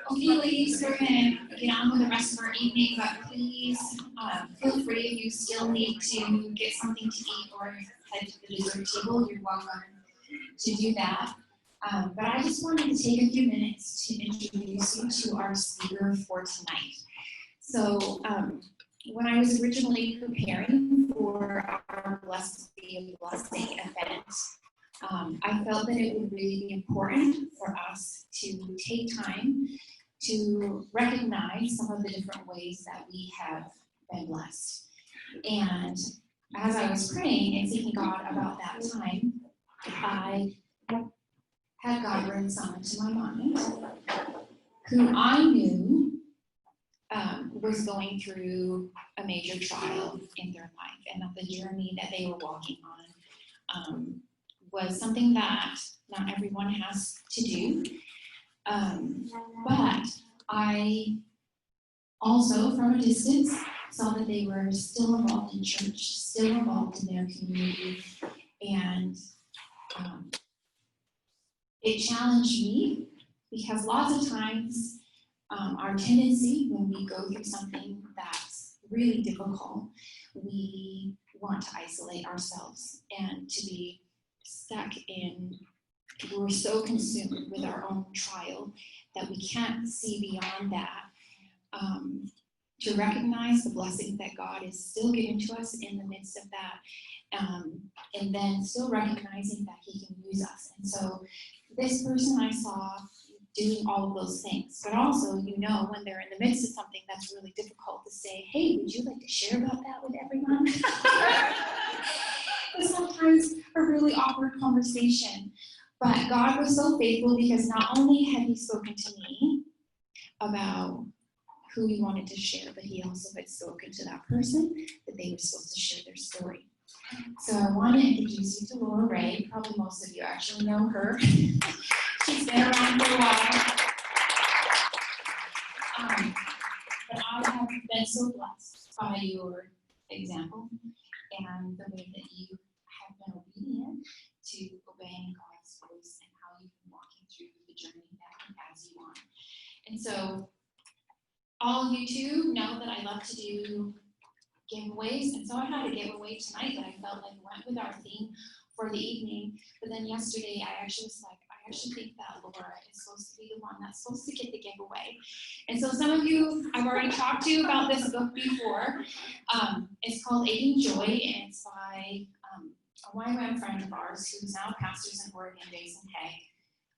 Okay, ladies, we're going to get on with the rest of our evening, but please feel free if you still need to get something to eat or head to the dessert table, you're welcome to do that. But I just wanted to take a few minutes to introduce you to our speaker for tonight. So when I was originally preparing for our Blessed Be a Blessing event, I felt that it would really be important for us to take time to recognize some of the different ways that we have been blessed. And as I was praying and seeking God about that time, I had God bring someone to my mind who I knew was going through a major trial in their life, and that the journey that they were walking on was something that not everyone has to do. But I also, from a distance, saw that they were still involved in church, still involved in their community, and it challenged me because lots of times our tendency when we go through something that's really difficult, we want to isolate ourselves and to be stuck in, we're so consumed with our own trial that we can't see beyond that, to recognize the blessing that God is still giving to us in the midst of that, and then still recognizing that He can use us. And so this person I saw doing all of those things, but also, you know, when they're in the midst of something that's really difficult, to say, hey, would you like to share about that with everyone? It's sometimes a really awkward conversation, but God was so faithful because not only had He spoken to me about who He wanted to share, but He also had spoken to that person that they were supposed to share their story. So I want to introduce you to Lorah Ray. Probably most of you actually know her. She's been around for a while. But I have been so blessed by your example and the way that you have been obedient to obeying God's voice and how you've been walking through the journey that He has you on. And so all of you too know that I love to do giveaways, and so I had a giveaway tonight that I felt like went with our theme for the evening. But then yesterday I actually was like, I actually think that Lorah is supposed to be the one that's supposed to get the giveaway. And so some of you I've already talked to about this book before. It's called Aiding Joy, and it's by a YWAM friend of ours who's now pastors in Oregon, Jason Haig.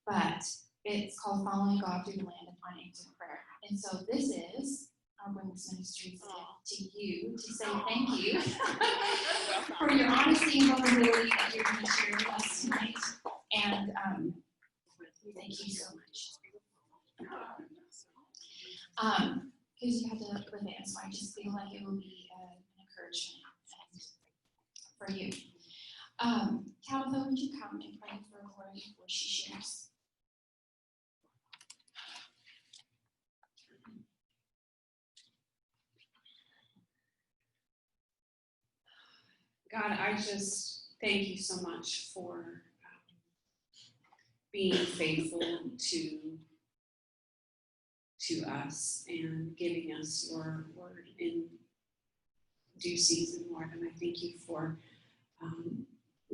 But it's called Following God Through the Land of Unanswered Prayer. And so this is our Women's Ministry's gift to you to say thank you for your honesty and vulnerability that you're going to share with us tonight. And thank you so much. Because you had to live it, so I just feel like it will be an encouragement for you. Tabitha, would you come and pray for Lorah before she shares? God, I just thank you so much for being faithful to us and giving us your word in due season, Lord. And I thank you for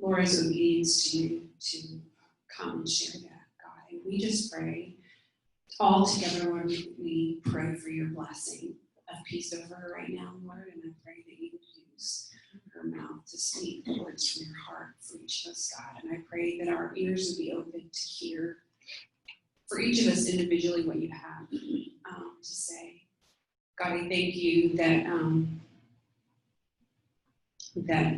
Lorah's obedience to you to come and share that, God. And we just pray all together, Lord, we pray for your blessing of peace over her right now, Lord. And I pray that you would use her mouth to speak the words from your heart for each of us, God. And I pray that our ears would be open to hear for each of us individually what you have to say. God, I thank you that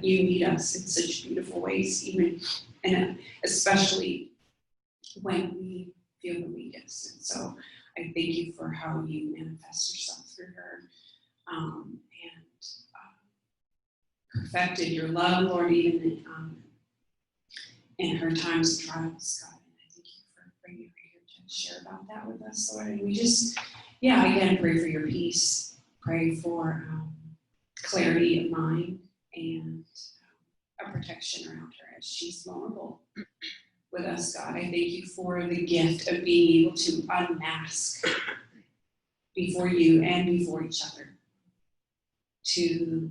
you meet us in such beautiful ways, even and especially when we feel the weakest. And so I thank you for how you manifest yourself through her and perfected your love, Lord, even in her times of trials, God. And I thank you for bringing her here to share about that with us, Lord. And we just, again, pray for your peace, pray for clarity of mind and a protection around her as she's vulnerable with us, God. I thank you for the gift of being able to unmask before you and before each other, to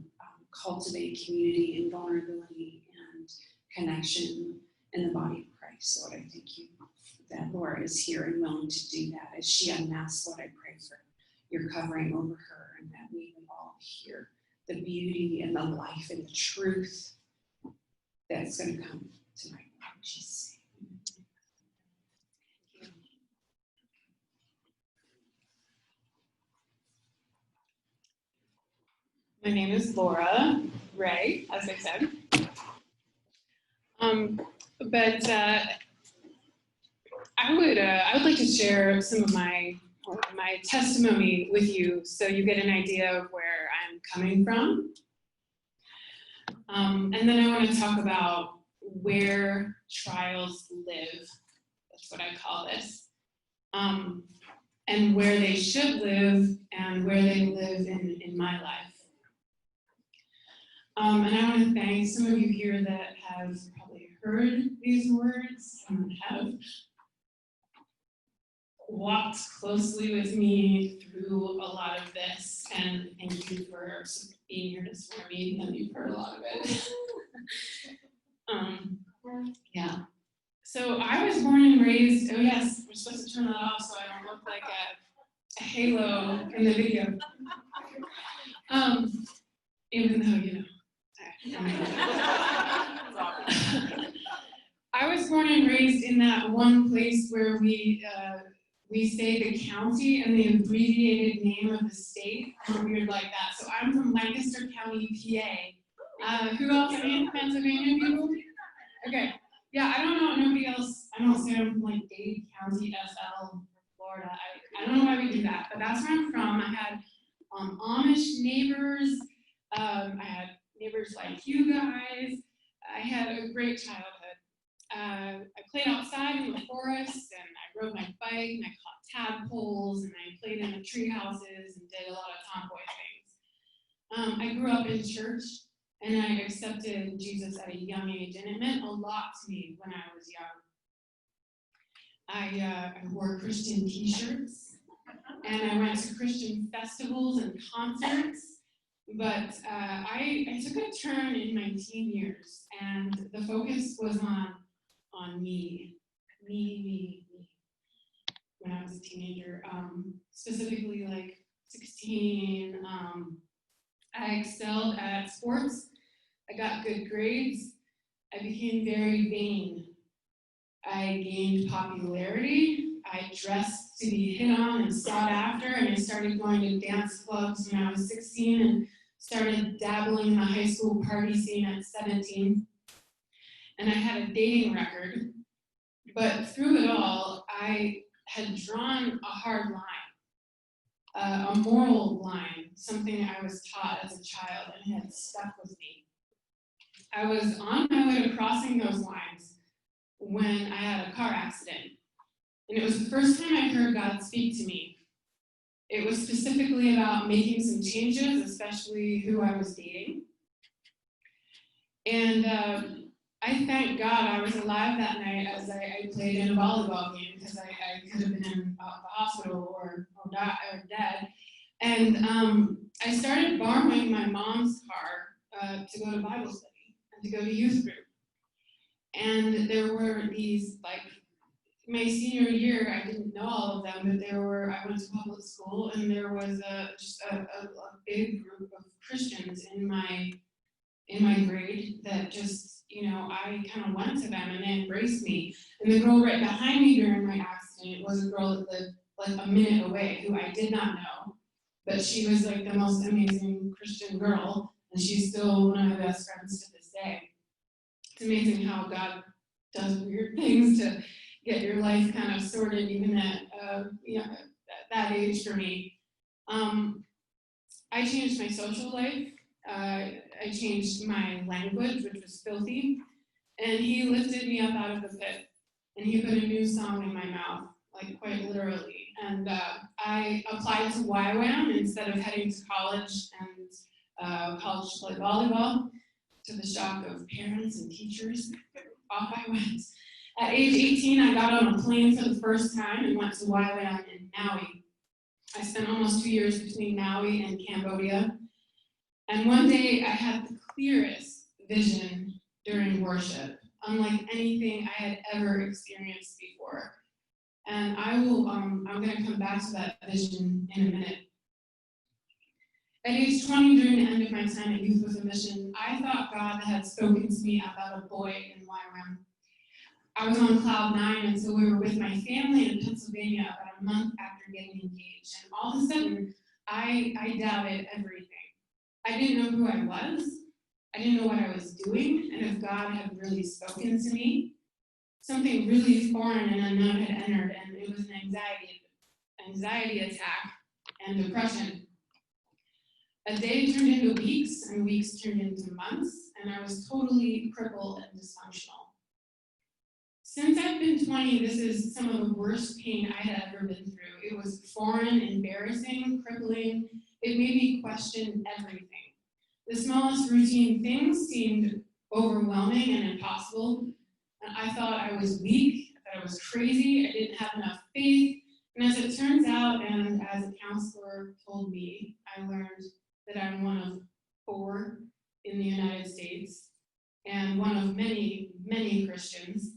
cultivate community and vulnerability and connection in the body of Christ. Lord, I thank you that Lorah is here and willing to do that. As she unmasks, Lord, I pray for your covering over her, and that we would all hear the beauty and the life and the truth that's going to come tonight. In Jesus' name. My name is Lorah Ray, as I said. I would like to share some of my testimony with you, so you get an idea of where I'm coming from. And then I want to talk about where trials live. That's what I call this. And where they should live and where they live in my life. And I want to thank some of you here that have probably heard these words and have walked closely with me through a lot of this, and thank you for being here to support me, and you've heard a lot of it. Yeah. So I was born and raised, oh yes, we're supposed to turn that off so I don't look like a halo in the video. Even though, you know, I was born and raised in that one place where we say the county and the abbreviated name of the state, or weird like that. So I'm from Lancaster County, PA. Who else? Any Pennsylvania people? Okay. Yeah, I don't know. Nobody else. I don't say I'm from like Dade County, SL, Florida. I don't know why we do that, but that's where I'm from. I had Amish neighbors. I had neighbors like you guys. I had a great childhood. I played outside in the forest, and I rode my bike, and I caught tadpoles, and I played in the tree houses and did a lot of tomboy things. I grew up in church, and I accepted Jesus at a young age, and it meant a lot to me when I was young. I wore Christian t-shirts, and I went to Christian festivals and concerts. But I took a turn in my teen years, and the focus was on me, when I was a teenager, specifically like 16. I excelled at sports. I got good grades. I became very vain. I gained popularity. I dressed to be hit on and sought after, and I started going to dance clubs when I was 16 and started dabbling in the high school party scene at 17. And I had a dating record, but through it all, I had drawn a hard line, a moral line, something I was taught as a child and had stuck with me. I was on my way to crossing those lines when I had a car accident. And it was the first time I heard God speak to me. It was specifically about making some changes, especially who I was dating. And I thank God I was alive that night as I played in a volleyball game, because I could have been in the hospital or dead. And I started borrowing my mom's car to go to Bible study and to go to youth group. And there were these, like, my senior year, I didn't know all of them, but I went to public school, and there was just a big group of Christians in my grade that just, you know, I kind of went to them and they embraced me. And the girl right behind me during my accident was a girl that lived like a minute away, who I did not know, but she was like the most amazing Christian girl, and she's still one of my best friends to this day. It's amazing how God does weird things to get your life kind of sorted, even at that age for me. I changed my social life. I changed my language, which was filthy, and he lifted me up out of the pit, and he put a new song in my mouth, like quite literally. And I applied to YWAM instead of heading to college and college to play volleyball. To the shock of parents and teachers, off I went. At age 18, I got on a plane for the first time and went to YWAM in Maui. I spent almost 2 years between Maui and Cambodia. And one day I had the clearest vision during worship, unlike anything I had ever experienced before. And I'm going to come back to that vision in a minute. At age 20, during the end of my time at Youth with a Mission, I thought God had spoken to me about a boy in YWAM. I was on cloud 9, and so we were with my family in Pennsylvania about a month after getting engaged. And all of a sudden, I doubted everything. I didn't know who I was. I didn't know what I was doing, and if God had really spoken to me. Something really foreign and unknown had entered, and it was an anxiety attack and depression. A day turned into weeks, and weeks turned into months, and I was totally crippled and dysfunctional. Since I've been 20, this is some of the worst pain I had ever been through. It was foreign, embarrassing, crippling. It made me question everything. The smallest routine things seemed overwhelming and impossible. And I thought I was weak, I thought I was crazy, I didn't have enough faith. And as it turns out, and as a counselor told me, I learned that I'm one of 4 in the United States and one of many, many Christians.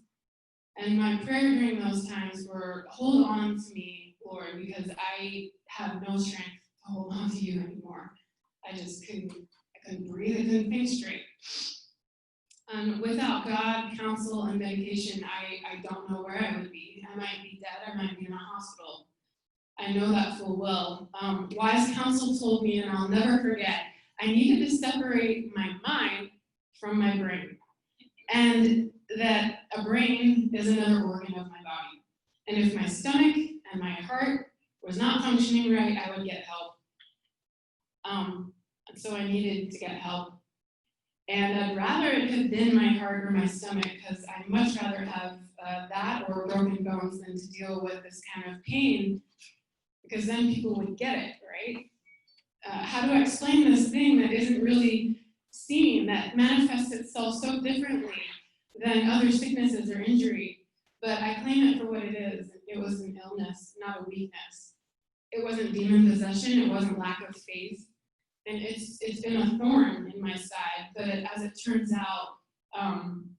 And my prayer during those times were, hold on to me, Lord, because I have no strength to hold on to you anymore. I couldn't breathe, I couldn't think straight. Without God, counsel, and medication, I don't know where I would be. I might be dead, I might be in a hospital. I know that full well. Wise counsel told me, and I'll never forget, I needed to separate my mind from my brain. And that a brain is another organ of my body. And if my stomach and my heart was not functioning right, I would get help. And so I needed to get help. And I'd rather it had been my heart or my stomach, because I'd much rather have that or broken bones than to deal with this kind of pain, because then people would get it, right? How do I explain this thing that isn't really seen, that manifests itself so differently than other sicknesses or injury? But I claim it for what it is. It was an illness, not a weakness. It wasn't demon possession, it wasn't lack of faith. And it's been a thorn in my side, but as it turns out,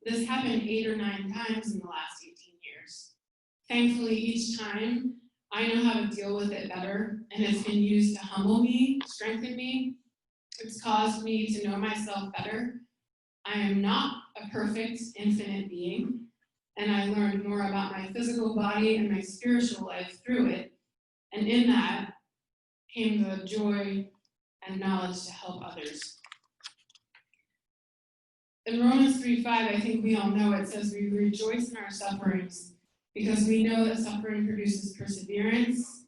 this happened 8 or 9 times in the last 18 years. Thankfully, each time, I know how to deal with it better, and it's been used to humble me, strengthen me. It's caused me to know myself better. I am not a perfect, infinite being, and I learned more about my physical body and my spiritual life through it, and in that came the joy and knowledge to help others. In Romans 3:5, I think we all know it says, we rejoice in our sufferings because we know that suffering produces perseverance,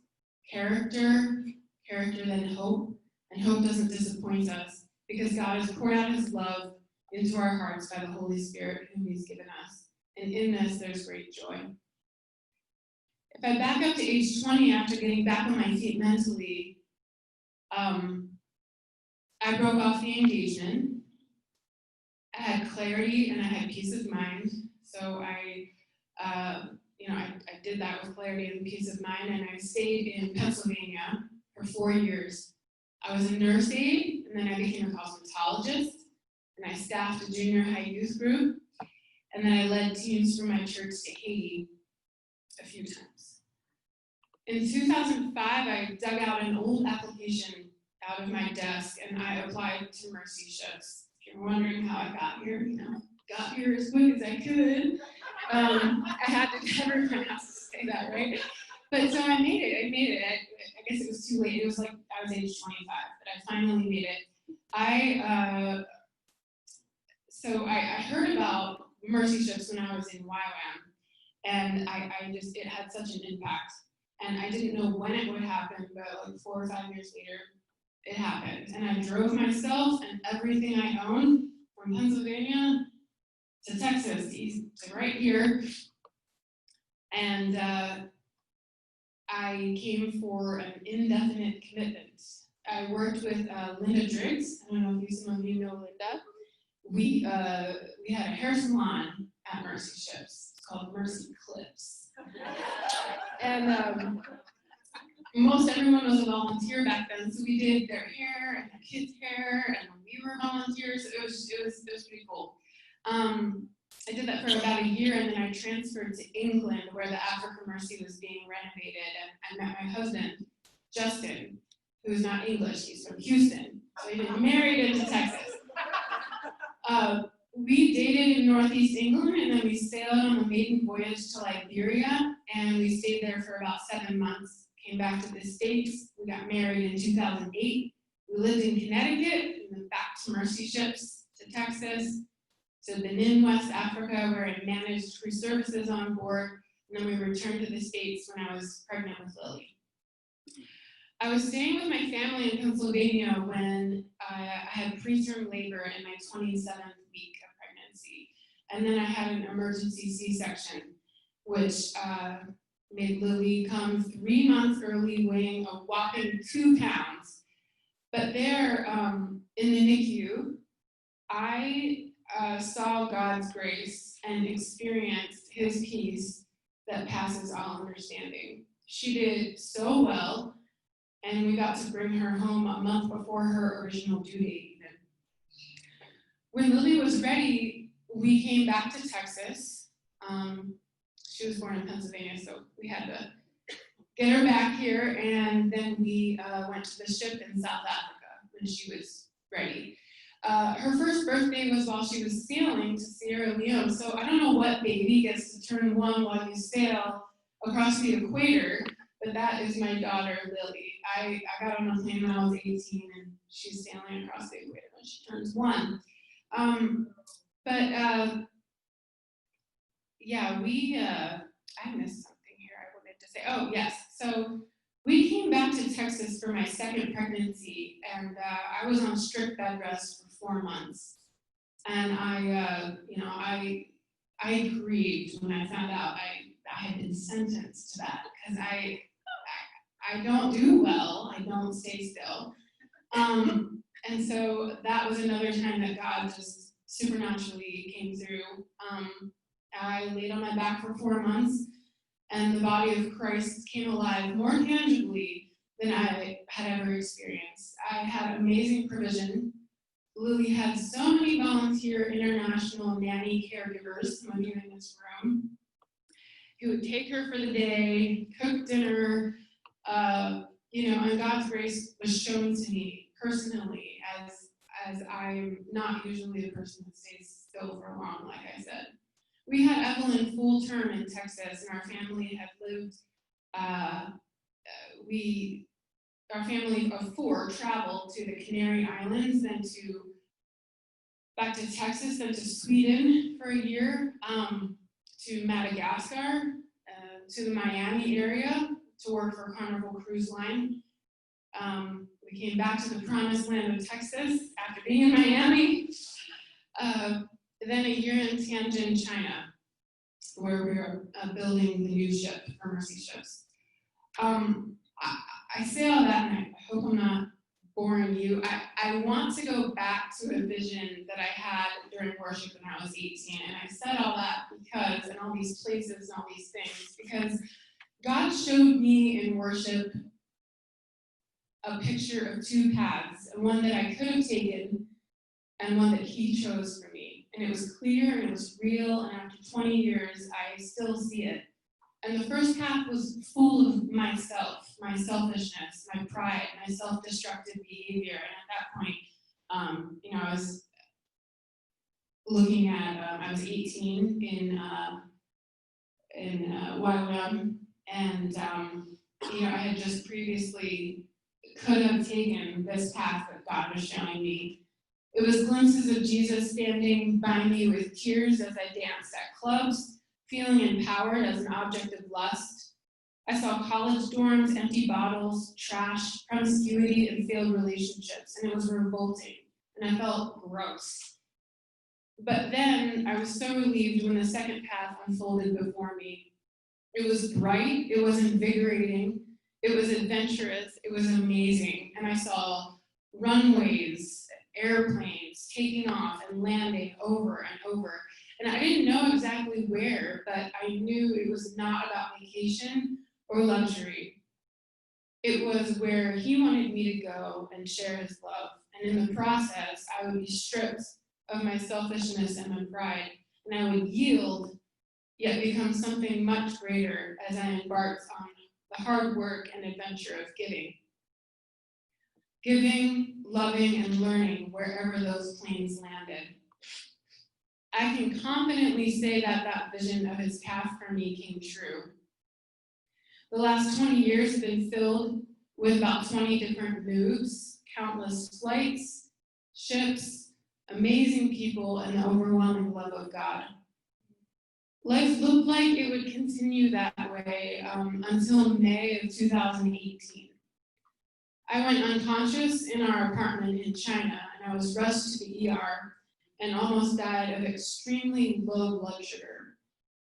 character then hope, and hope doesn't disappoint us because God has poured out his love into our hearts by the Holy Spirit whom he's given us. And in this, there's great joy. If I back up to age 20 after getting back on my feet mentally, I broke off the engagement. I had clarity and I had peace of mind. So I did that with clarity and peace of mind, and I stayed in Pennsylvania for 4 years. I was a nurse aide, and then I became a cosmetologist, and I staffed a junior high youth group, and then I led teams from my church to Haiti a few times. In 2005, I dug out an old application out of my desk, and I applied to Mercy Ships. If you're wondering how I got here, got here as quick as I could. I had to, everyone has to say that, right? But so I made it. I guess it was too late. It was like I was age 25, but I finally made it. I heard about Mercy Ships when I was in YWAM, and it had such an impact. And I didn't know when it would happen, but like 4 or 5 years later, it happened. And I drove myself and everything I owned from Pennsylvania to Texas, to right here. And I came for an indefinite commitment. I worked with Linda Driggs. I don't know if some of you know Linda. We had a hair salon at Mercy Ships. It's called Mercy Clips. And most everyone was a volunteer back then, so we did their hair and their kids' hair, and we were volunteers. It was pretty cool. I did that for about a year, and then I transferred to England, where the Africa Mercy was being renovated, and I met my husband, Justin, who's not English, he's from Houston, so he been married into Texas. We dated in Northeast England, and then we sailed on a maiden voyage to Liberia, and we stayed there for about 7 months, came back to the States, we got married in 2008, we lived in Connecticut, and then back to Mercy ships to Texas, to Benin, West Africa, where I managed free services on board, and then we returned to the States when I was pregnant with Lily. I was staying with my family in Pennsylvania when I had preterm labor in my 27th week of pregnancy, and then I had an emergency C-section, which made Lily come 3 months early, weighing a whopping 2 pounds. But there, in the NICU, I saw God's grace and experienced his peace that passes all understanding. She did so well, and we got to bring her home a month before her original due date even. When Lily was ready, we came back to Texas. She was born in Pennsylvania, so we had to get her back here, and then we went to the ship in South Africa when she was ready. Her first birthday was while she was sailing to Sierra Leone, so I don't know what baby gets to turn 1 while you sail across the equator, but that is my daughter, Lily. I got on a plane when I was 18, and she's sailing across the equator when she turns 1. Yeah, I missed something here I wanted to say. Oh, yes. So we came back to Texas for my second pregnancy, and I was on strict bed rest for 4 months. And I grieved when I found out I had been sentenced to that, because I don't do well. I don't stay still. And so that was another time that God just supernaturally came through. I laid on my back for 4 months, and the body of Christ came alive more tangibly than I had ever experienced. I had amazing provision. Lily had so many volunteer international nanny caregivers, some of you in this room, who would take her for the day, cook dinner, and God's grace was shown to me personally, as I'm not usually a person that stays still for long, like I said. We had Evelyn full term in Texas, and our family had lived, our family of 4 traveled to the Canary Islands, then back to Texas, then to Sweden for a year, to Madagascar, to the Miami area to work for Carnival Cruise Line. We came back to the promised land of Texas after being in Miami. Then a year in Tianjin, China, where we were building the new ship for Mercy ships. I say all that, and I hope I'm not boring you. I want to go back to a vision that I had during worship when I was 18, and I said all that because, and all these places and all these things, because God showed me in worship a picture of 2 paths, and one that I could have taken, and one that he chose for me. And it was clear, and it was real, and after 20 years, I still see it. And the first path was full of myself, my selfishness, my pride, my self-destructive behavior. And at that point, I was looking at, I was 18 in YWAM, and I had just previously could have taken this path that God was showing me. It was glimpses of Jesus standing by me with tears as I danced at clubs, feeling empowered as an object of lust. I saw college dorms, empty bottles, trash, promiscuity, and failed relationships, and it was revolting, and I felt gross. But then I was so relieved when the second path unfolded before me. It was bright, it was invigorating, it was adventurous, it was amazing, and I saw runways, airplanes taking off and landing over and over. And I didn't know exactly where, but I knew it was not about vacation or luxury. It was where he wanted me to go and share his love. And in the process, I would be stripped of my selfishness and my pride, and I would yield, yet become something much greater as I embarked on the hard work and adventure of giving. Giving, loving, and learning wherever those planes landed. I can confidently say that that vision of his path for me came true. The last 20 years have been filled with about 20 different moves, countless flights, ships, amazing people, and the overwhelming love of God. Life looked like it would continue that way until May of 2018. I went unconscious in our apartment in China, and I was rushed to the ER and almost died of extremely low blood sugar.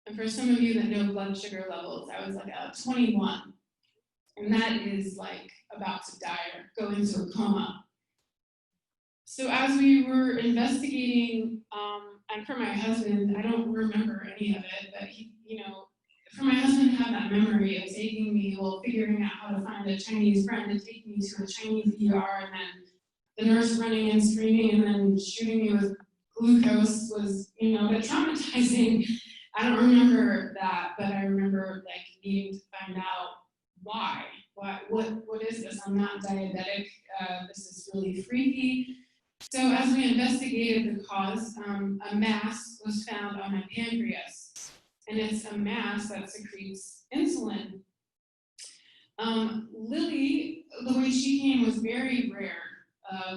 And for some of you that know blood sugar levels, I was like at 21. And that is like about to die or go into a coma. So as we were investigating, and for my husband, I don't remember any of it, but he, for my husband to have that memory of taking me, figuring out how to find a Chinese friend to take me to a Chinese ER, and then the nurse running and screaming and then shooting me with glucose was, a bit traumatizing. I don't remember that, but I remember needing to find out why. What is this? I'm not diabetic. This is really freaky. So as we investigated the cause, a mass was found on my pancreas, and it's a mass that secretes insulin. Lily, the way she came was very rare.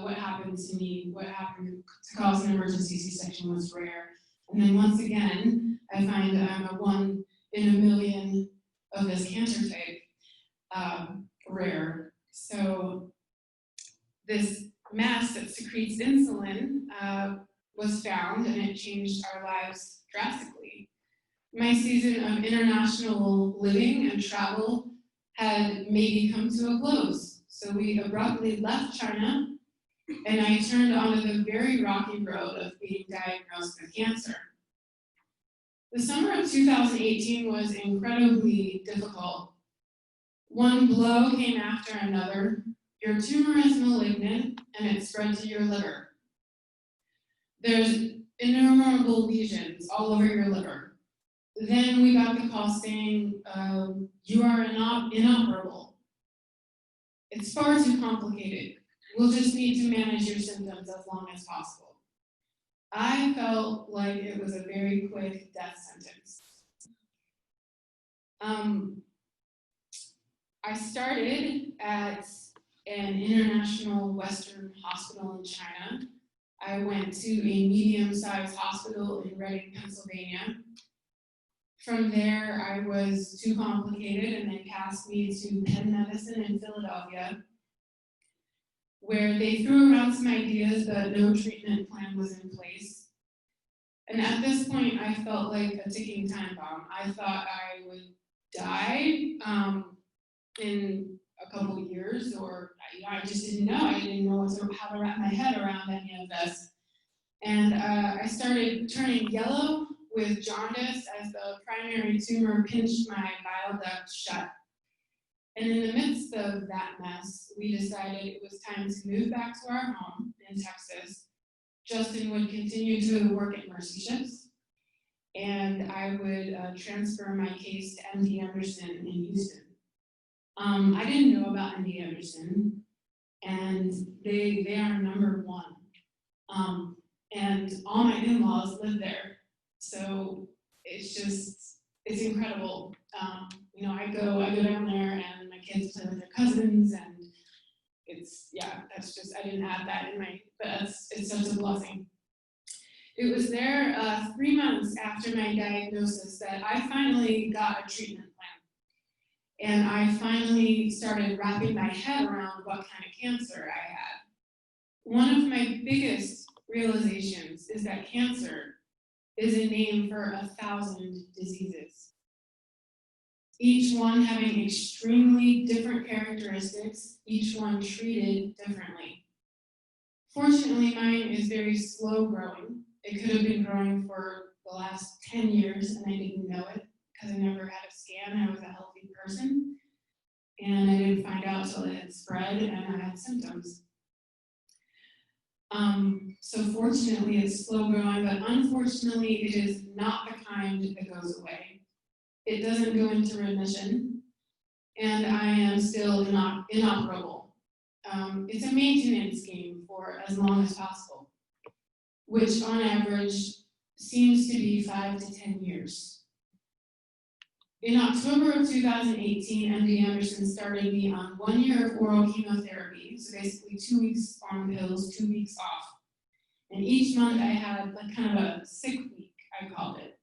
What happened to me, what happened to cause an emergency C-section was rare. And then once again, I find that I'm a 1 in a million of this cancer type, rare. So this mass that secretes insulin was found, and it changed our lives drastically. My season of international living and travel had maybe come to a close. So we abruptly left China, and I turned onto the very rocky road of being diagnosed with cancer. The summer of 2018 was incredibly difficult. One blow came after another. Your tumor is malignant, and it spread to your liver. There's innumerable lesions all over your liver. Then we got the call saying, you are inoperable. It's far too complicated. We'll just need to manage your symptoms as long as possible. I felt like it was a very quick death sentence. I started at an international Western hospital in China. I went to a medium-sized hospital in Reading, Pennsylvania. From there, I was too complicated, and they passed me to Penn Medicine in Philadelphia, where they threw around some ideas, but no treatment plan was in place. And at this point, I felt like a ticking time bomb. I thought I would die in a couple of years, or I just didn't know. I didn't know how to wrap my head around any of this. And I started turning yellow with jaundice as the primary tumor pinched my bile duct shut. And in the midst of that mess, we decided it was time to move back to our home in Texas. Justin would continue to work at Mercy Ships, and I would transfer my case to MD Anderson in Houston. I didn't know about MD Anderson, and they are number one. And all my in-laws live there, so it's incredible. I go down there, and my kids play with their cousins, and I didn't have that in my, but it's such a blessing. It was there 3 months after my diagnosis that I finally got a treatment plan. And I finally started wrapping my head around what kind of cancer I had. One of my biggest realizations is that cancer is a name for 1,000 diseases, each one having extremely different characteristics, each one treated differently. Fortunately, mine is very slow growing. It could have been growing for the last 10 years, and I didn't know it because I never had a scan. I was a healthy person. and I didn't find out till it had spread and I had symptoms. So fortunately it's slow growing, but unfortunately it is not the kind that goes away. It doesn't go into remission, and I am still inoperable. It's a maintenance game for as long as possible, which on average seems to be 5 to 10 years. In October of 2018, MD Anderson started me on 1 year of oral chemotherapy, so basically 2 weeks on pills, 2 weeks off. And each month I had like kind of a sick week, I called it.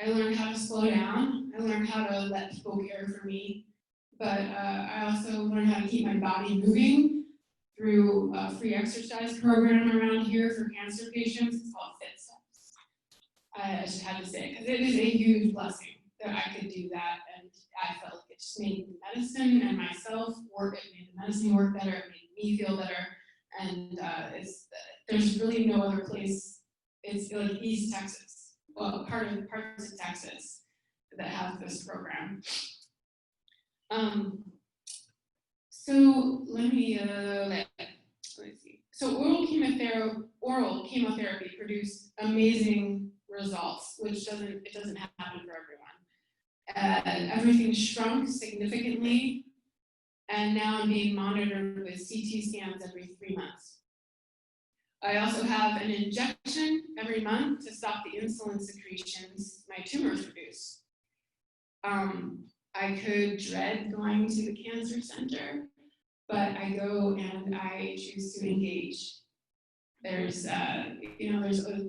I learned how to slow down. I learned how to let people care for me. But I also learned how to keep my body moving through a free exercise program around here for cancer patients. It's called Fit Steps. I just had to say it, because it is a huge blessing that I could do that. And I felt like it just made the medicine and myself work. It made the medicine work better. It made me feel better. And there's really no other place. It's like East Texas, well, parts of Texas that have this program. So let me see. So oral chemotherapy produced amazing results, which doesn't happen for everyone. Everything shrunk significantly, and now I'm being monitored with CT scans every 3 months. I also have an injection every month to stop the insulin secretions my tumors produce. I could dread going to the cancer center, but I go and I choose to engage. There's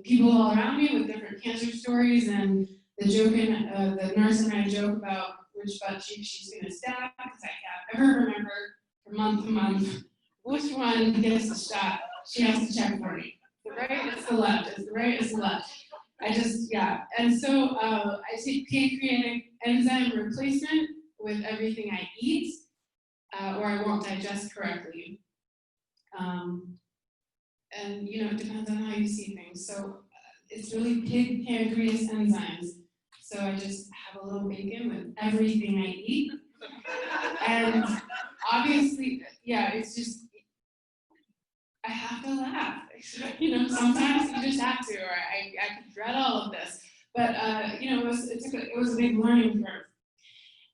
people all around me with different cancer stories, and the nurse and I joke about which butt cheek she's going to stab, because I can't ever remember from month to month which one gets the shot. She has to check for me. The right is the left. It's the right is the left. And so I take pancreatic enzyme replacement with everything I eat, or I won't digest correctly. And it depends on how you see things. So it's really pig pancreas enzymes. So I just have a little bacon with everything I eat. And obviously, it's just, I have to laugh. Sometimes you just have to, or I could dread all of this. But it was a big learning curve.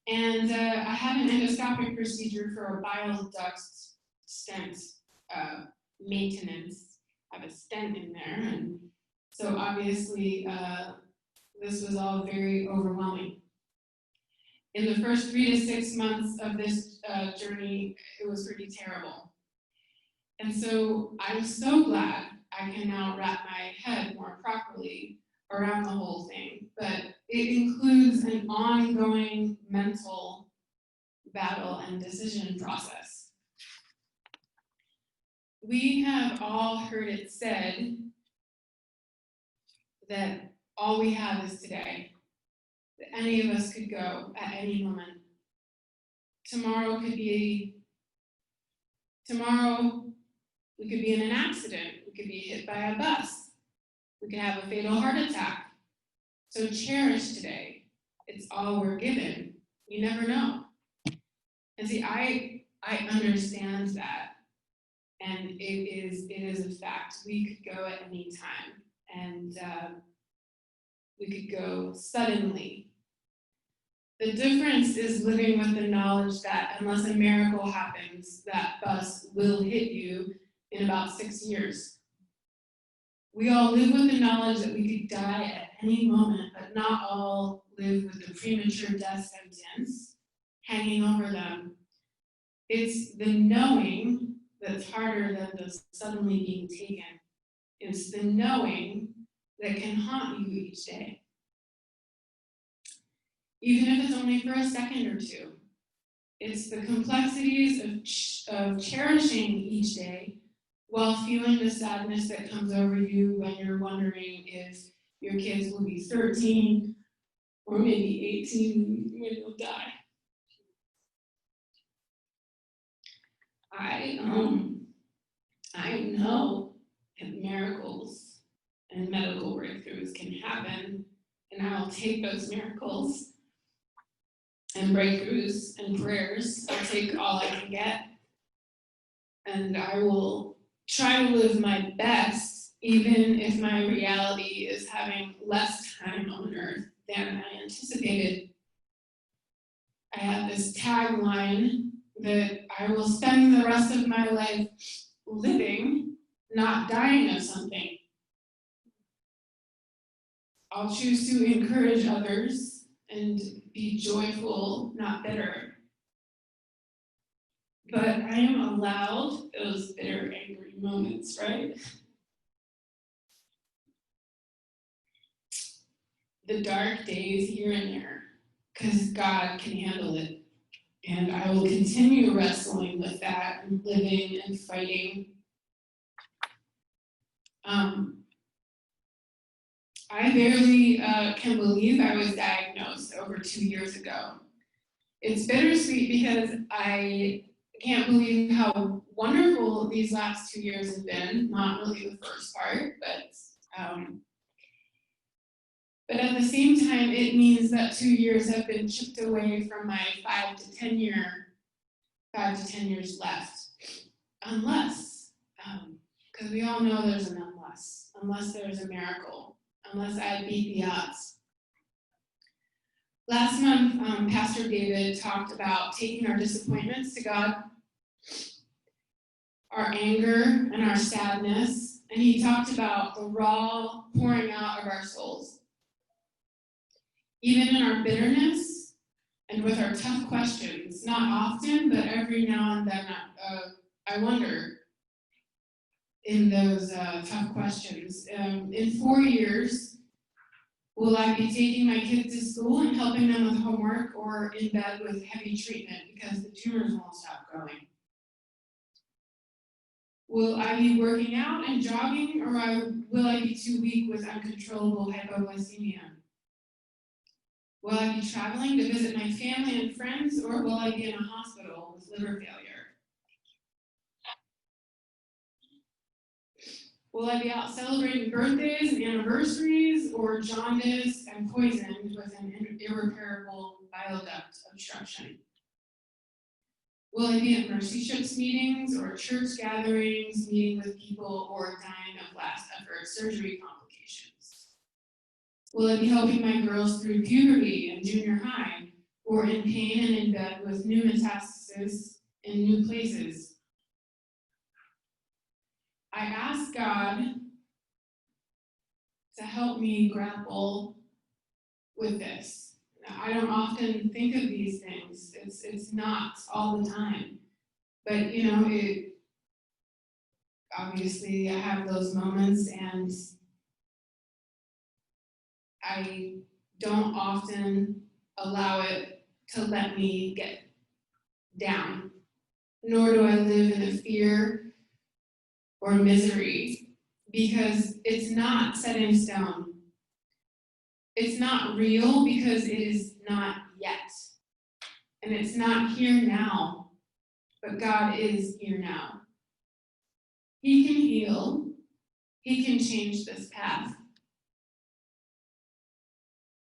And I had an endoscopic procedure for a bile duct stent maintenance. I have a stent in there, and so obviously this was all very overwhelming. In the first 3 to 6 months of this journey, it was pretty terrible. And so I'm so glad I can now wrap my head more properly around the whole thing, but it includes an ongoing mental battle and decision process. We have all heard it said that all we have is today, that any of us could go at any moment. Tomorrow, we could be in an accident. We could be hit by a bus. We could have a fatal heart attack. So cherish today. It's all we're given. You never know. And see, I understand that. And it is a fact. We could go at any time. And we could go suddenly. The difference is living with the knowledge that unless a miracle happens, that bus will hit you in about 6 years. We all live with the knowledge that we could die at any moment, but not all live with the premature death sentence hanging over them. It's the knowing that's harder than the suddenly being taken. It's the knowing that can haunt you each day. Even if it's only for a second or two. It's the complexities of cherishing each day while feeling the sadness that comes over you when you're wondering if your kids will be 13 or maybe 18 when you'll die. I know that miracles and medical breakthroughs can happen, and I'll take those miracles. and breakthroughs and prayers. I'll take all I can get. And I will try to live my best, even if my reality is having less time on earth than I anticipated. I have this tagline that I will spend the rest of my life living, not dying of something. I'll choose to encourage others and be joyful, not bitter. But I am allowed those bitter, angry moments, right? The dark days here and there, because God can handle it. And I will continue wrestling with that and living and fighting. I barely can believe I was diagnosed over 2 years ago. It's bittersweet because I can't believe how wonderful these last 2 years have been. Not really the first part, but at the same time, it means that 2 years have been chipped away from my 5 to 10 years left. Unless, because we all know there's an unless there's a miracle, unless I beat the odds. Last month, Pastor David talked about taking our disappointments to God, our anger and our sadness, and he talked about the raw pouring out of our souls. Even in our bitterness and with our tough questions, not often, but every now and then, I wonder in those tough questions. In 4 years, will I be taking my kids to school and helping them with homework, or in bed with heavy treatment because the tumors won't stop growing? Will I be working out and jogging, or will I be too weak with uncontrollable hypoglycemia? Will I be traveling to visit my family and friends, or will I be in a hospital with liver failure? Will I be out celebrating birthdays and anniversaries, or jaundiced and poisoned with an irreparable bile duct obstruction? Will I be at mercy trips meetings or church gatherings, meeting with people, or dying of last effort surgery complications? Will I be helping my girls through puberty and junior high, or in pain and in bed with new metastasis in new places? I ask God to help me grapple with this. I don't often think of these things. It's not all the time. But obviously I have those moments, and I don't often allow it to let me get down, nor do I live in a fear or misery, because it's not set in stone. It's not real because it is not yet. And it's not here now, but God is here now. He can heal. He can change this path.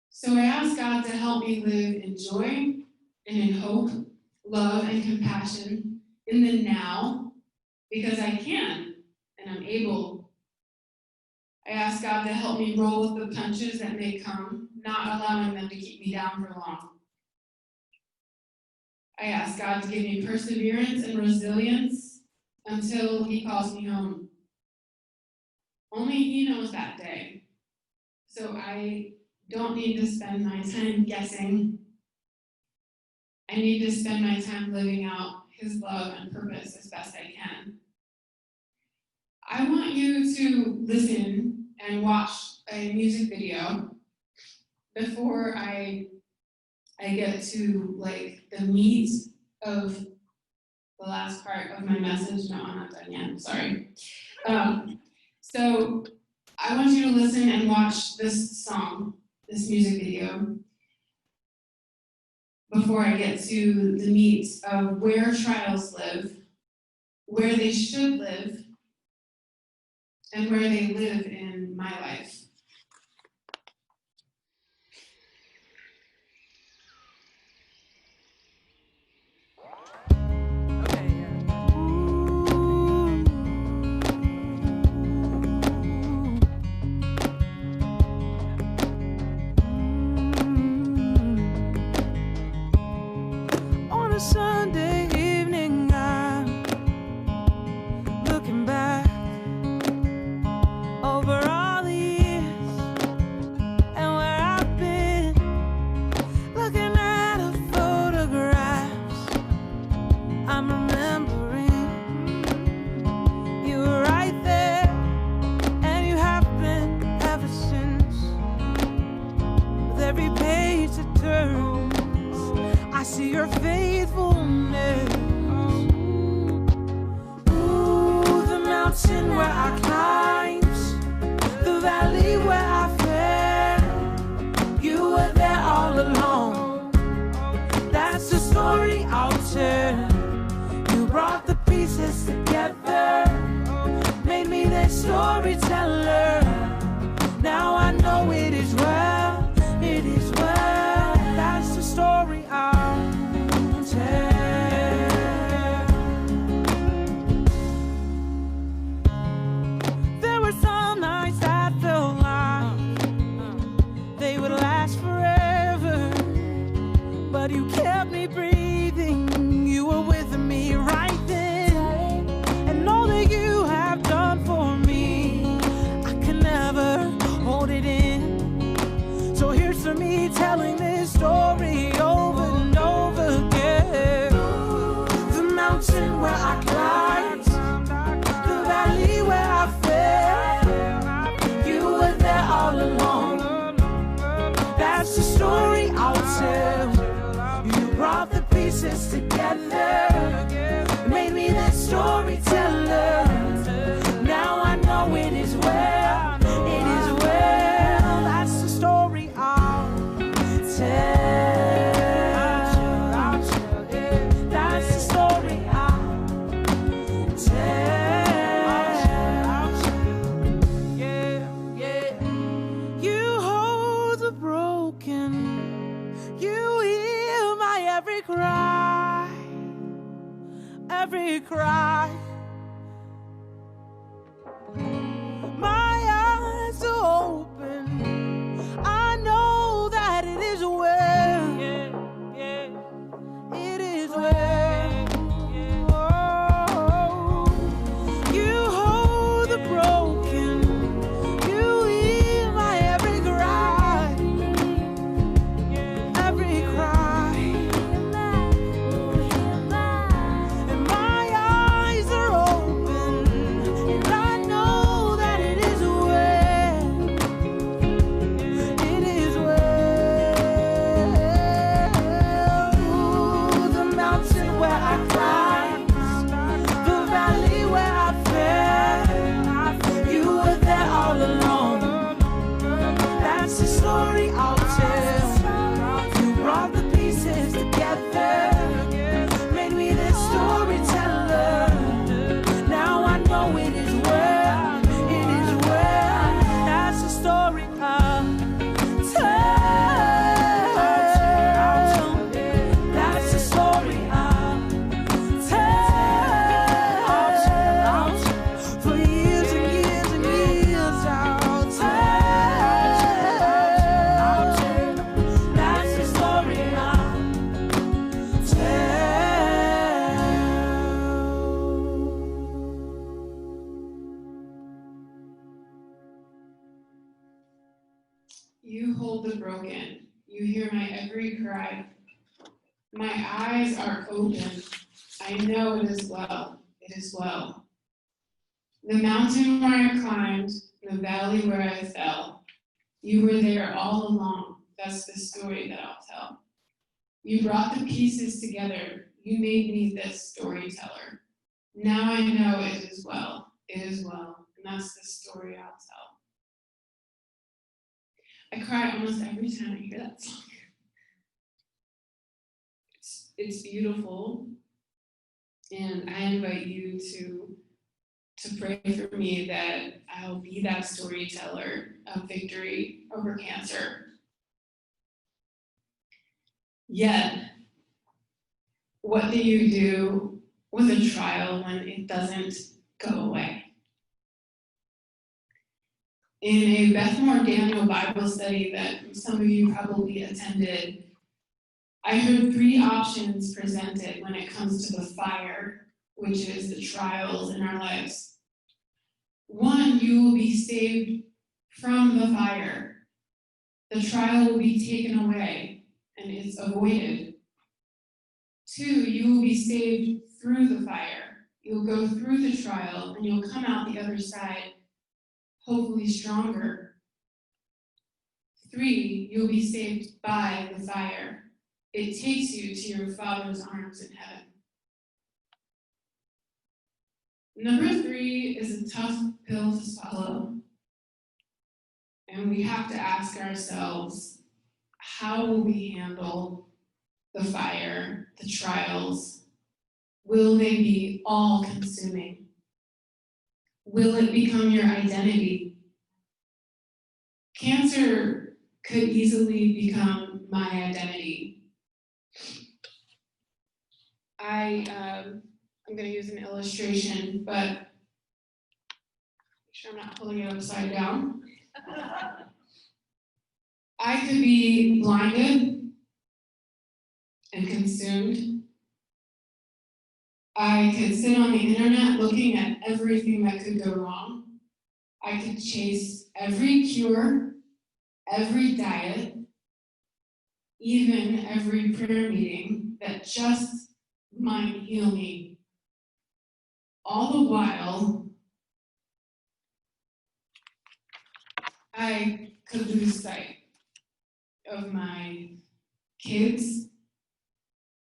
So I ask God to help me live in joy and in hope, love and compassion in the now, because I can and I'm able. I ask God to help me roll with the punches that may come, not allowing them to keep me down for long. I ask God to give me perseverance and resilience until He calls me home. Only He knows that day. So I don't need to spend my time guessing. I need to spend my time living out His love and purpose as best I can. I want you to listen and watch a music video before I get to the meat of the last part of my message. No, I'm not done yet, sorry. So I want you to listen and watch this song, this music video, before I get to the meat of where trials live, where they should live, and where they live in my life. storyteller. Now I know it is well, it is well. That's the story I'll tell. There were some nights that felt like they would last forever, but you kept me breathing. You were with me right then, and all that you have done for me, I can never hold it in. So here's to me telling this story over and over again. The mountain where I climbed, the valley where I fell, you were there all along. That's the story I'll tell. You brought the pieces together, made me the storyteller. Now I know it is well, it is well. That's the story I'll tell. That's the story I'll tell. Yeah, yeah. You hold the broken, you heal my every cry, every cry. My eyes are open, I know that it is well, yeah, yeah, it is well. Oh, you hold the broken, you heal my every cry, every cry. And my eyes are open, and I know that it is well, it is well. Ooh, the mountain where I climbed, the valley where I fell, you were there all along. That's the story I'll tell. You brought the pieces together, made me this storyteller. Now I know it is well, it is well. That's the story I'll tell. That's the story I'll tell. For years and years and years I'll tell. That's the story I'll tell. You hold the broken. You hear my every cry. My eyes are open. I know it is well. It is well. The mountain where I climbed, the valley where I fell, you were there all along. That's the story that I'll tell. You brought the pieces together. You made me this storyteller. Now I know it is well. It is well. And that's the story I'll tell. I cry almost every time I hear that song. It's beautiful, and I invite you to pray for me that I'll be that storyteller of victory over cancer. Yet, what do you do with a trial when it doesn't go away? In a Beth Moore Daniel Bible study that some of you probably attended, I heard 3 options presented when it comes to the fire, which is the trials in our lives. 1, you will be saved from the fire. The trial will be taken away and it's avoided. 2, you will be saved through the fire. You'll go through the trial and you'll come out the other side hopefully stronger. 3, you'll be saved by the fire. It takes you to your Father's arms in heaven. Number 3 is a tough pill to swallow. And we have to ask ourselves, how will we handle the fire, the trials? Will they be all-consuming? Will it become your identity? Cancer could easily become my identity. I'm going to use an illustration, but make sure I'm not pulling it upside down. I could be blinded and consumed. I could sit on the internet looking at everything that could go wrong. I could chase every cure, every diet, even every prayer meeting that just might heal me. All the while, I could lose sight of my kids,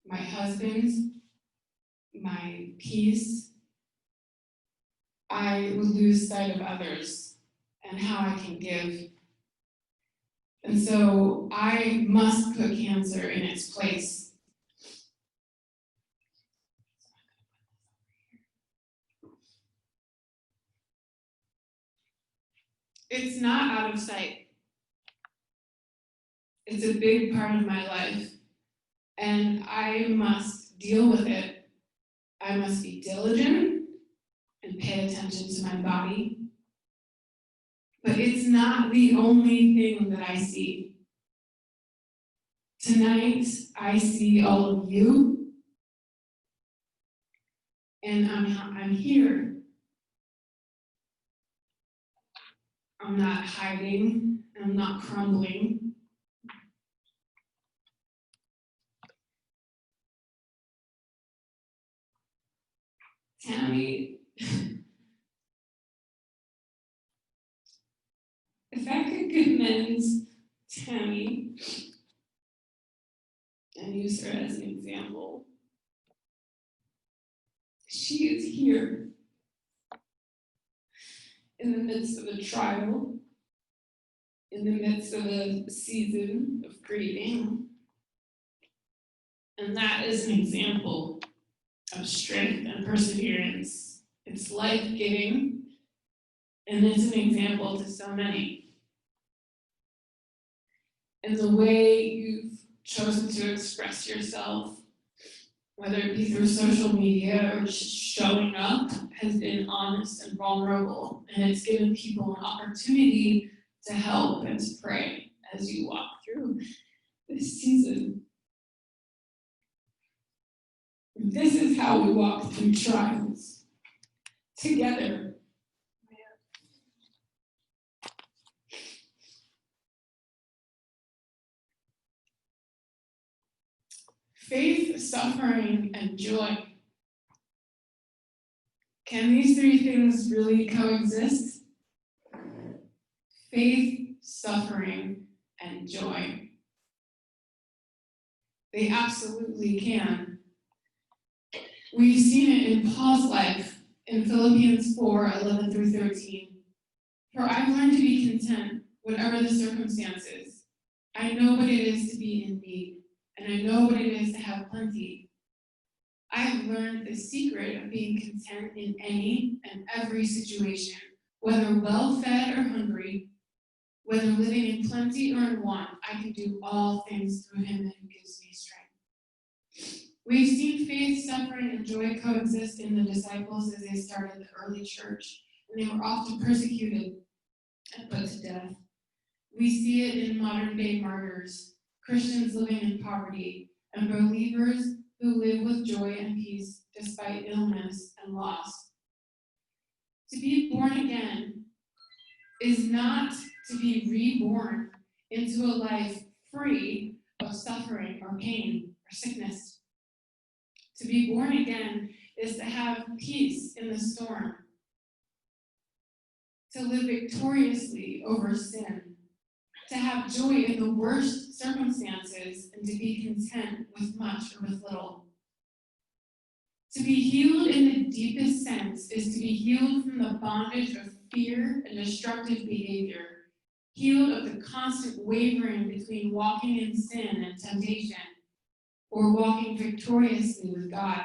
my husband, my peace. I would lose sight of others and how I can give. And so I must put cancer in its place. It's not out of sight. It's a big part of my life, and I must deal with it. I must be diligent and pay attention to my body. But it's not the only thing that I see. Tonight, I see all of you, and I'm here. I'm not hiding, I'm not crumbling. Tammy, if I could commend Tammy and use her as an example, she is here in the midst of a trial, in the midst of a season of grieving. And that is an example of strength and perseverance. It's life-giving, and it's an example to so many. And the way you've chosen to express yourself, whether it be through social media or just showing up, has been honest and vulnerable. And it's given people an opportunity to help and to pray as you walk through this season. This is how we walk through trials, together. Faith, suffering, and joy. Can these three things really coexist? Faith, suffering, and joy. They absolutely can. We've seen it in Paul's life in Philippians 4:11-13. For I've learned to be content, whatever the circumstances. I know what it is to be in need, and I know what it is to have plenty. I have learned the secret of being content in any and every situation, whether well-fed or hungry, whether living in plenty or in want. I can do all things through him who gives me strength. We've seen faith, suffering, and joy coexist in the disciples as they started the early church, and they were often persecuted and put to death. We see it in modern-day martyrs, Christians living in poverty, and believers who live with joy and peace despite illness and loss. To be born again is not to be reborn into a life free of suffering or pain or sickness. To be born again is to have peace in the storm, to live victoriously over sin, to have joy in the worst circumstances, and to be content with much or with little. To be healed in the deepest sense is to be healed from the bondage of fear and destructive behavior, healed of the constant wavering between walking in sin and temptation, or walking victoriously with God.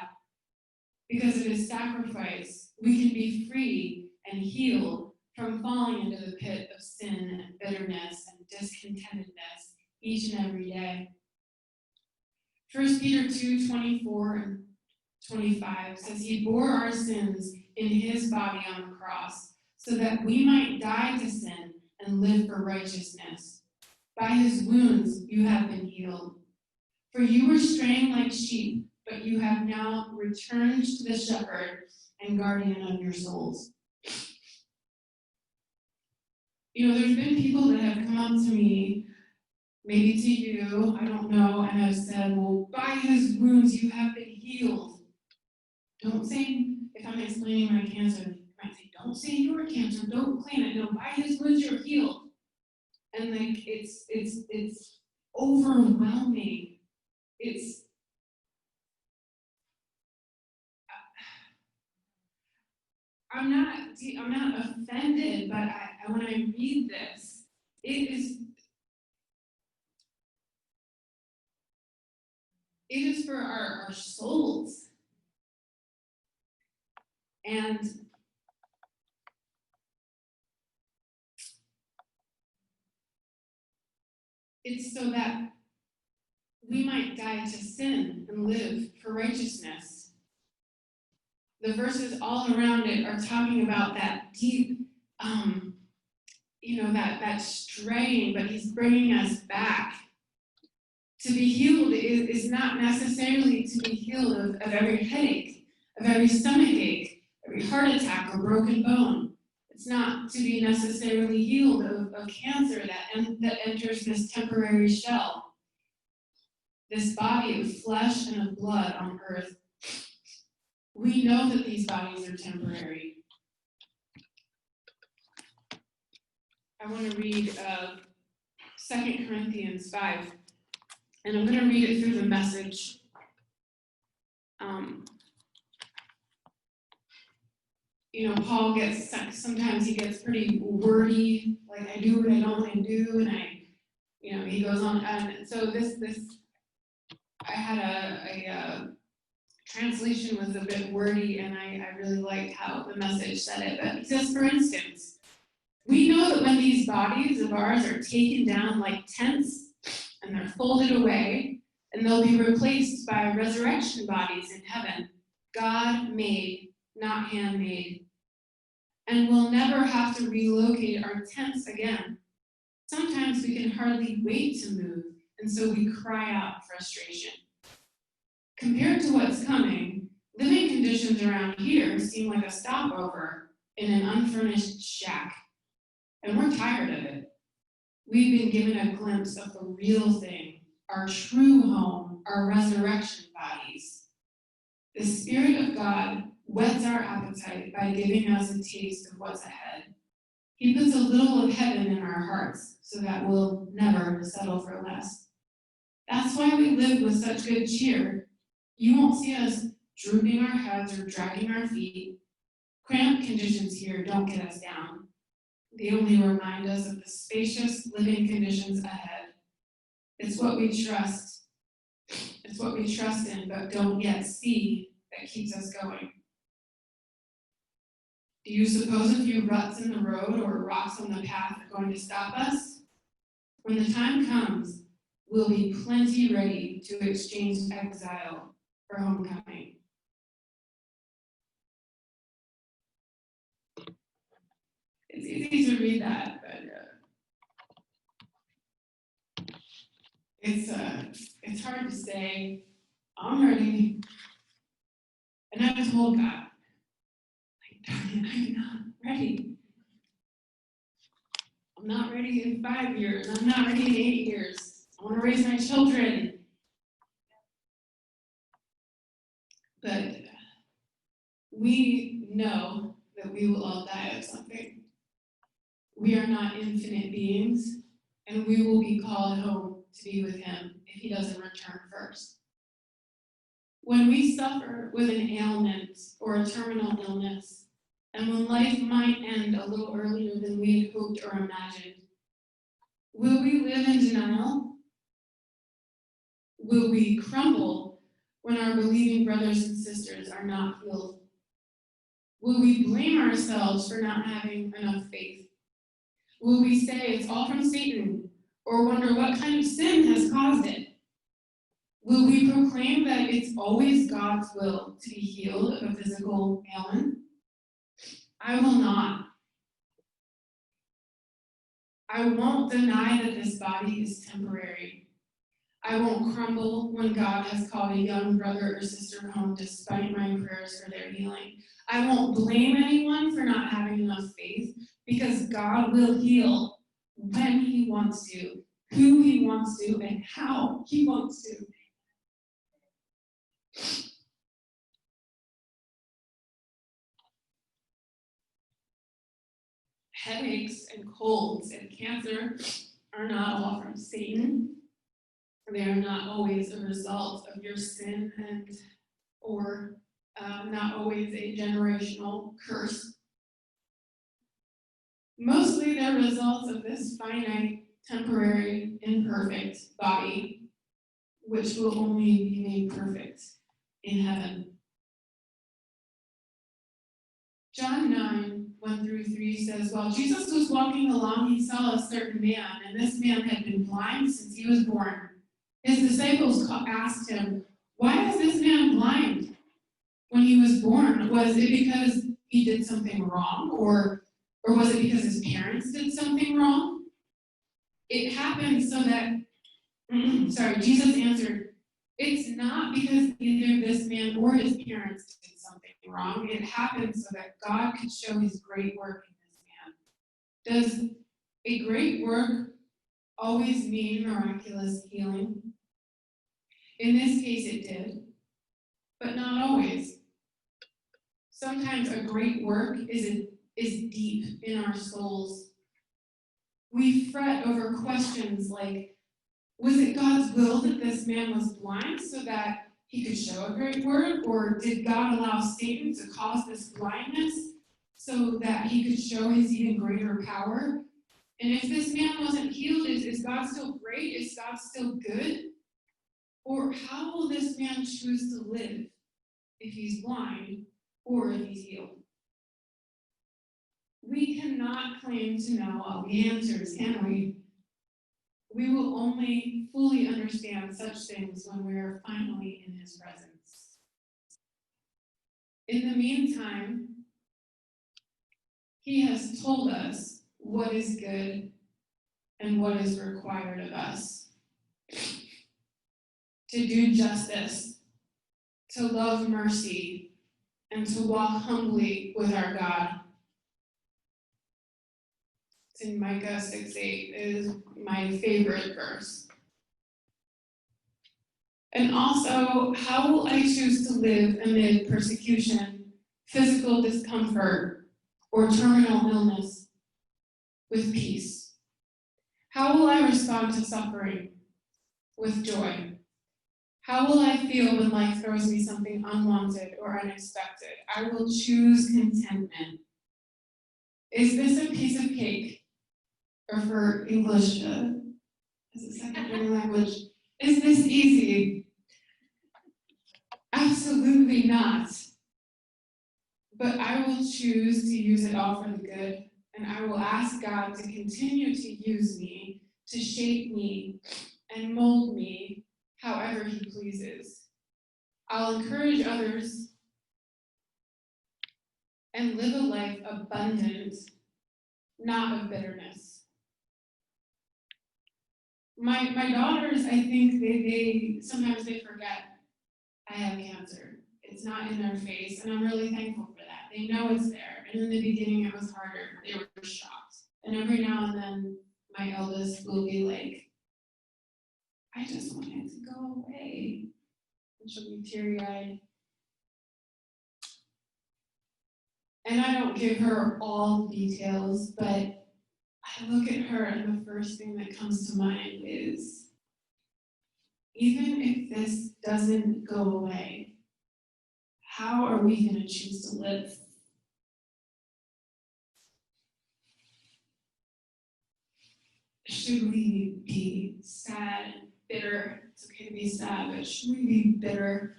Because of his sacrifice, we can be free and healed from falling into the pit of sin and bitterness and discontentedness each and every day. 1 Peter 2:24 and 25 says, He bore our sins in his body on the cross, so that we might die to sin and live for righteousness. By his wounds you have been healed. For you were straying like sheep, but you have now returned to the shepherd and guardian of your souls. You know, there's been people that have come up to me, maybe to you, I don't know, and have said, well, by his wounds you have been healed. Don't say, if I'm explaining my cancer, I might say, don't say your cancer, don't claim it. No, by his wounds you're healed. And like, it's overwhelming. I'm not offended, but when I read this, it is for our souls. And it's so that we might die to sin and live for righteousness. The verses all around it are talking about that deep, that straying, but he's bringing us back. To be healed is not necessarily to be healed of every headache, of every stomach ache, every heart attack or broken bone. It's not to be necessarily healed of cancer that enters this temporary shell, this body of flesh and of blood on earth. We know that these bodies are temporary. I want to read 2 Corinthians 5, and I'm going to read it through the Message. Paul sometimes he gets pretty wordy, like I do what I don't want to do, and he goes on. And so I had a translation was a bit wordy, and I really liked how the Message said it. But he says, for instance, we know that when these bodies of ours are taken down like tents, and they're folded away, and they'll be replaced by resurrection bodies in heaven, God made, not handmade. And we'll never have to relocate our tents again. Sometimes we can hardly wait to move, and so we cry out frustration. Compared to what's coming, living conditions around here seem like a stopover in an unfurnished shack, and we're tired of it. We've been given a glimpse of the real thing, our true home, our resurrection bodies. The Spirit of God whets our appetite by giving us a taste of what's ahead. He puts a little of heaven in our hearts so that we'll never settle for less. That's why we live with such good cheer. You won't see us drooping our heads or dragging our feet. Cramped conditions here don't get us down. They only remind us of the spacious living conditions ahead. It's what we trust. It's what we trust in but don't yet see that keeps us going. Do you suppose a few ruts in the road or rocks on the path are going to stop us? When the time comes, we'll be plenty ready to exchange exile for homecoming. It's easy to read that, but it's hard to say, I'm ready. And I told God, I'm not ready. I'm not ready in 5 years. I'm not ready in 8 years. I want to raise my children. But we know that we will all die of something. We are not infinite beings, and we will be called home to be with him if he doesn't return first. When we suffer with an ailment or a terminal illness, and when life might end a little earlier than we had hoped or imagined, will we live in denial? Will we crumble when our believing brothers and sisters are not healed? Will we blame ourselves for not having enough faith? Will we say it's all from Satan, or wonder what kind of sin has caused it? Will we proclaim that it's always God's will to be healed of a physical ailment? I will not. I won't deny that this body is temporary. I won't crumble when God has called a young brother or sister home despite my prayers for their healing. I won't blame anyone for not having enough faith, because God will heal when He wants to, who He wants to, and how He wants to. Headaches and colds and cancer are not all from Satan. They are not always a result of your sin or not always a generational curse. Mostly they're results of this finite, temporary, imperfect body, which will only be made perfect in heaven. John 9:1-3 says, while Jesus was walking along, he saw a certain man, and this man had been blind since he was born. His disciples asked him, why is this man blind when he was born? Was it because he did something wrong, or was it because his parents did something wrong? It happened so that, Jesus answered, it's not because either this man or his parents did something wrong. It happened so that God could show His great work in this man. Does a great work always mean miraculous healing? In this case, it did, but not always. Sometimes a great work is deep in our souls. We fret over questions like, was it God's will that this man was blind so that he could show a great work? Or did God allow Satan to cause this blindness so that he could show his even greater power? And if this man wasn't healed, is God still great? Is God still good? Or how will this man choose to live if he's blind or if he's healed? We cannot claim to know all the answers, can we? We will only fully understand such things when we are finally in His presence. In the meantime, He has told us what is good and what is required of us. To do justice, to love mercy, and to walk humbly with our God. It's in Micah 6:8. It is my favorite verse. And also, how will I choose to live amid persecution, physical discomfort, or terminal illness with peace? How will I respond to suffering with joy? How will I feel when life throws me something unwanted or unexpected? I will choose contentment. Is this a piece of cake? Or for English as a secondary language, is this easy? Absolutely not. But I will choose to use it all for the good, and I will ask God to continue to use me, to shape me, and mold me however He pleases. I'll encourage others and live a life abundant, not of bitterness. My daughters, I think they sometimes they forget I have cancer. It's not in their face, and I'm really thankful for that. They know it's there, and in the beginning it was harder. They were shocked. And every now and then, my eldest will be like, I just want it to go away. And she'll be teary-eyed. And I don't give her all the details, but I look at her and the first thing that comes to mind is, even if this doesn't go away, how are we going to choose to live? Should we be sad, bitter? It's okay to be sad, but should we be bitter?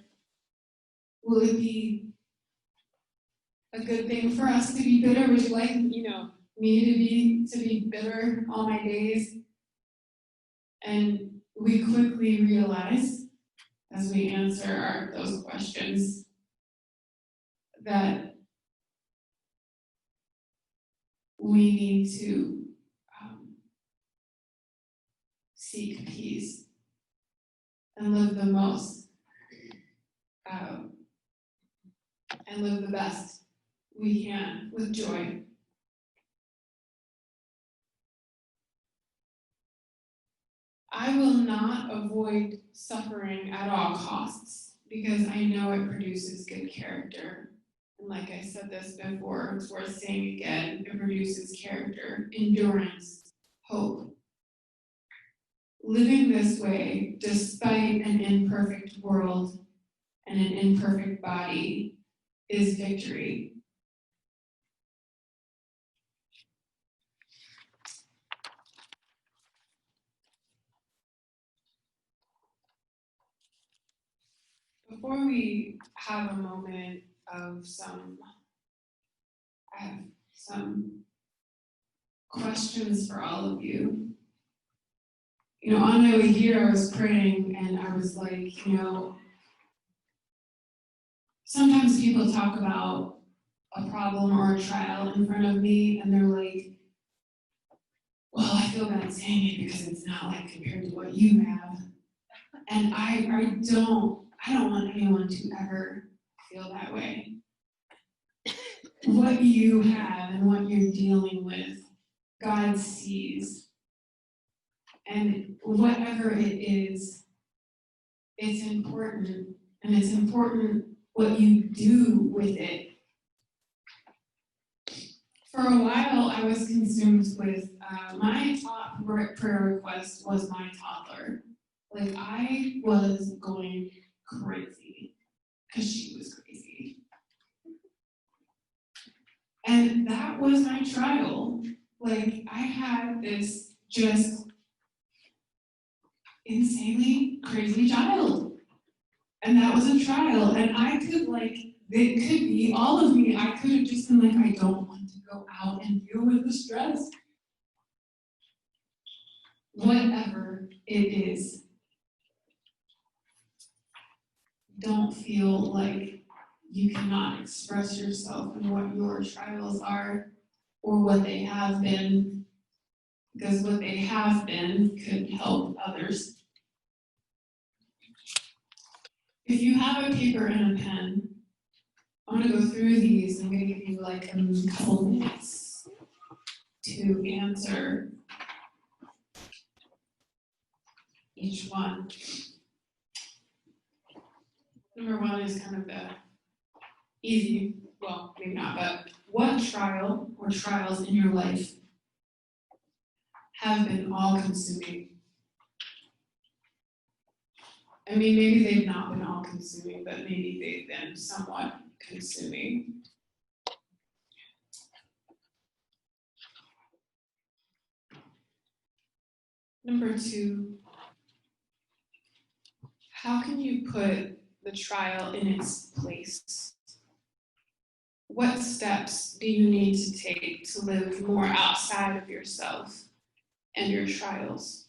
Will it be a good thing for us to be bitter? Would you like, me to be bitter all my days? And we quickly realize, as we answer those questions, that we need to seek peace and live the most and live the best we can with joy. I will not avoid suffering at all costs because I know it produces good character. And like I said this before, it's worth saying again, it produces character, endurance, hope. Living this way, despite an imperfect world and an imperfect body, is victory. Before we have a moment of I have some questions for all of you. On my way here, I was praying and I was like, sometimes people talk about a problem or a trial in front of me and they're like, well, I feel bad saying it because it's not like compared to what you have. And I don't want anyone to ever feel that way. What you have and what you're dealing with, God sees. And whatever it is, it's important. And it's important what you do with it. For a while, I was consumed with my top prayer request was my toddler. Like, I was going crazy because she was crazy. And that was my trial. Like, I had this just insanely crazy child. And that was a trial. And I could, it could be all of me. I could have just been like, I don't want to go out and deal with the stress. Whatever it is, don't feel like you cannot express yourself in what your trials are or what they have been, because what they have been could help others. If you have a paper and a pen, I'm going to go through these. I'm going to give you a couple minutes to answer each one. Number one is kind of the easy, well, maybe not, but what trial or trials in your life have been all-consuming? I mean, maybe they've not been all-consuming, but maybe they've been somewhat consuming. Number two, how can you put the trial in its place? What steps do you need to take to live more outside of yourself and your trials?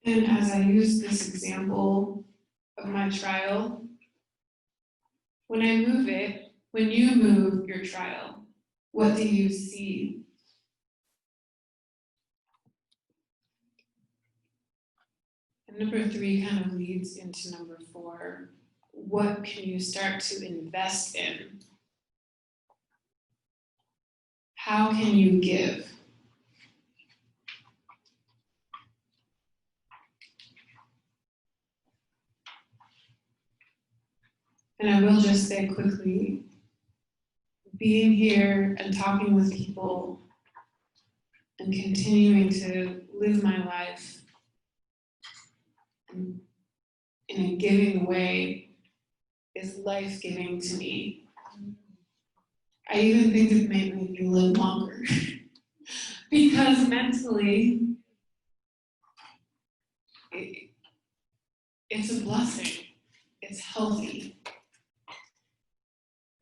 And as I use this example of my trial, when you move your trial, what do you see? And number three kind of leads into number four. What can you start to invest in? How can you give? And I will just say quickly, being here and talking with people and continuing to live my life in a giving way is life-giving to me. I even think it may make me live longer because mentally, it's a blessing. It's healthy.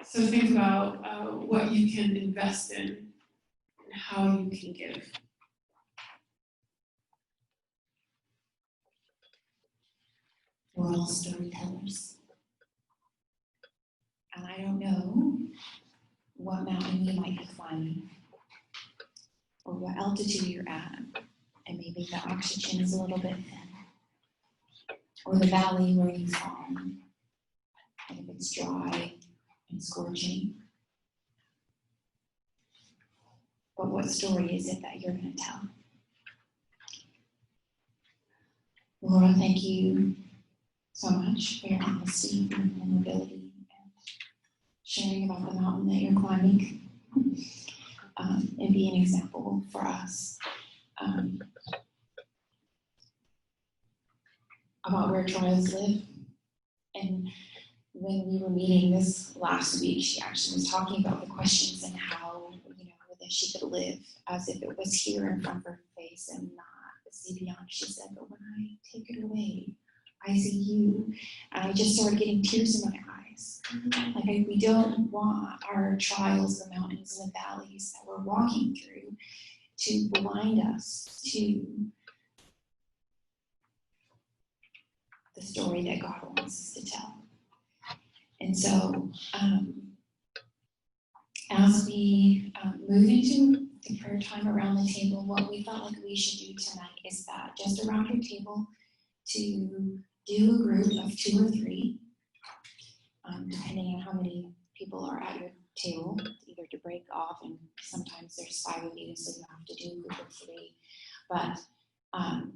So think about what you can invest in and how you can give. We're all storytellers. And I don't know what mountain you might be climbing or what altitude you're at. And maybe the oxygen is a little bit thin. Or the valley where you fall. And if it's dry and scorching. But what story is it that you're going to tell? Lorah, thank you so much for your honesty and vulnerability and sharing about the mountain that you're climbing and be an example for us about where trials live. And when we were meeting this last week, she actually was talking about the questions and how, that she could live as if it was here in front of her face and not see beyond. She said, but when I take it away, I see you. And I just started getting tears in my eyes. Like we don't want our trials, the mountains and the valleys that we're walking through to blind us to the story that God wants us to tell. And so as we move into the prayer time around the table, what we felt like we should do tonight is that just around your table to do a group of 2 or 3, depending on how many people are at your table, either to break off, and sometimes there's 5 of you, so you have to do a group of 3. But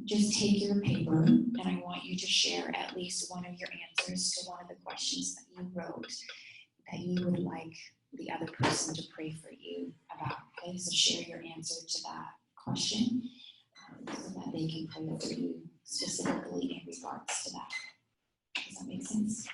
just take your paper, and I want you to share at least one of your answers to one of the questions that you wrote that you would like the other person to pray for you about. Okay, so share your answer to that question so that they can pray for you specifically in regards to that. Does that make sense?